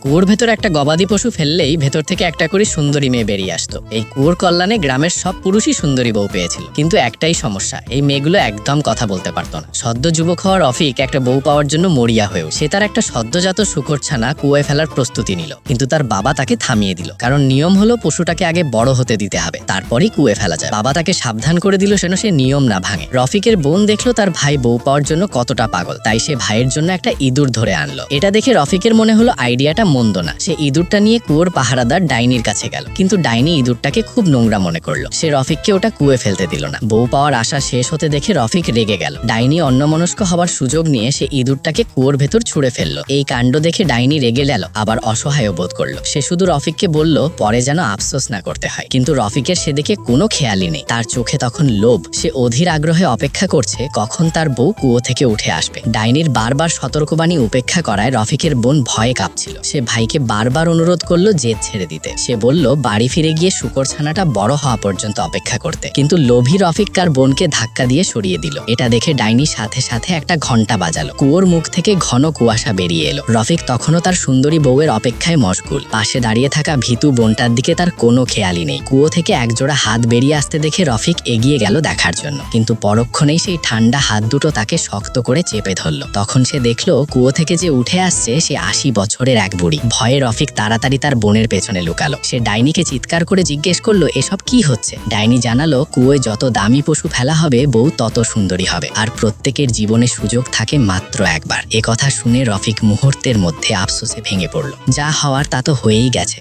কুয়োর ভেতর একটা গবাদি পশু ফেললেই ভেতর থেকে একটা করে সুন্দরী মেয়ে বেরিয়ে আসতো। এই কুয়োর কল্যাণে গ্রামের সব পুরুষই সুন্দরী বউ পেয়েছিল, কিন্তু একটাই সমস্যা, এই মেয়েগুলো একদম কথা বলতে পারতো না। সদ্য যুবক হওয়ার রফিক একটা বউ পাওয়ার জন্য মরিয়া হয়েও সে তার একটা সদ্যজাত শূকর ছানা কুয়োয় ফেলার প্রস্তুতি নিল, কিন্তু তার বাবা তাকে থামিয়ে দিল, কারণ নিয়ম হলো পশুটাকে আগে বড় হতে দিতে হবে, তারপরই কুয়োয় ফেলা যায়। বাবা তাকে সাবধান করে দিল যেন সে নিয়ম না ভাঙে। রফিকের বোন দেখলো তার ভাই বউ পাওয়ার জন্য কতটা পাগল, তাই সে ভাইয়ের জন্য একটা ইঁদুর ধরে আনলো। এটা দেখে রফিকের মনে হলো আইডিয়াটা মন্দ না। সে ইঁদুরটা নিয়ে কুয়োর পাহারাদার ডাইনির কাছে গেল, কিন্তু ডাইনি ইঁদুরটাকে খুব নোংরা মনে করলো। সে রফিককে ওটা কুয়োয় ফেলতে দিল না। বউ পাওয়ার আশা শেষ হতে দেখে রফিক রেগে গেল। ডাইনি অন্যমনস্ক হবার সুযোগ নিয়ে সে ইঁদুরটাকে কুয়োর ভেতর ছুঁড়ে ফেললো। এই কাণ্ড দেখে ডাইনি রেগে গেল, আবার অসহায় বোধ করলো। সে শুধু রফিককে বলল পরে যেন আফসোস না করতে হয়, কিন্তু রফিকের সেদিকে কোনো খেয়ালই নেই। তার চোখে তখন লোভ। সে অধীর আগ্রহে অপেক্ষা করছে কখন তার বউ কুয়ো থেকে উঠে আসবে। ডাইনির বারবার সতর্কবাণী উপেক্ষা করায় রফিকের বোন ভয়ে কাঁপছিল। সে ভাইকে বারবার অনুরোধ করলো জেদ ছেড়ে দিতে। সে বলল বাড়ি ফিরে গিয়ে শূকর ছানাটা বড় হওয়া পর্যন্ত অপেক্ষা করতে, কিন্তু লোভী রফিক তার বোনকে ধাক্কা দিয়ে সরিয়ে দিল। এটা দেখে ডাইনি সাথে সাথে একটা ঘন্টা বাজালো। কুয়োর মুখ থেকে ঘন কুয়াশা বেরিয়ে এলো। রফিক তখনও তার সুন্দরী বউয়ের অপেক্ষায় মশগুল। পাশে দাঁড়িয়ে থাকা ভীতু বোনটার দিকে তার কোনো খেয়ালই নেই। কুয়ো থেকে একজোড়া হাত বেরিয়ে আসতে দেখে রফিক এগিয়ে গেল দেখার জন্য, কিন্তু পরক্ষণেই সেই ঠান্ডা হাত দুটো তাকে শক্ত করে চেপে ধরলো। তখন সে দেখলো কুয়ো থেকে যে উঠে আসছে সে 80 বছরের এক বুড়ি। ভয়ে রফিক তাড়াতাড়ি তার বোনের পেছনে লুকালো। সে ডাইনিকে চিৎকার করে জিজ্ঞেস করলো এসব কি হচ্ছে। ডাইনি জানালো কুয়োয় যত দামি পশু ফেলা হবে বউ তত সুন্দরী হবে, আর প্রত্যেকের জীবনে সুযোগ থাকে মাত্র একবার। এ কথা শুনে রফিক মুহূর্তের মধ্যে আফসোসে ভেঙে পড়ল। যা হওয়ার তা তো হয়েই গেছে।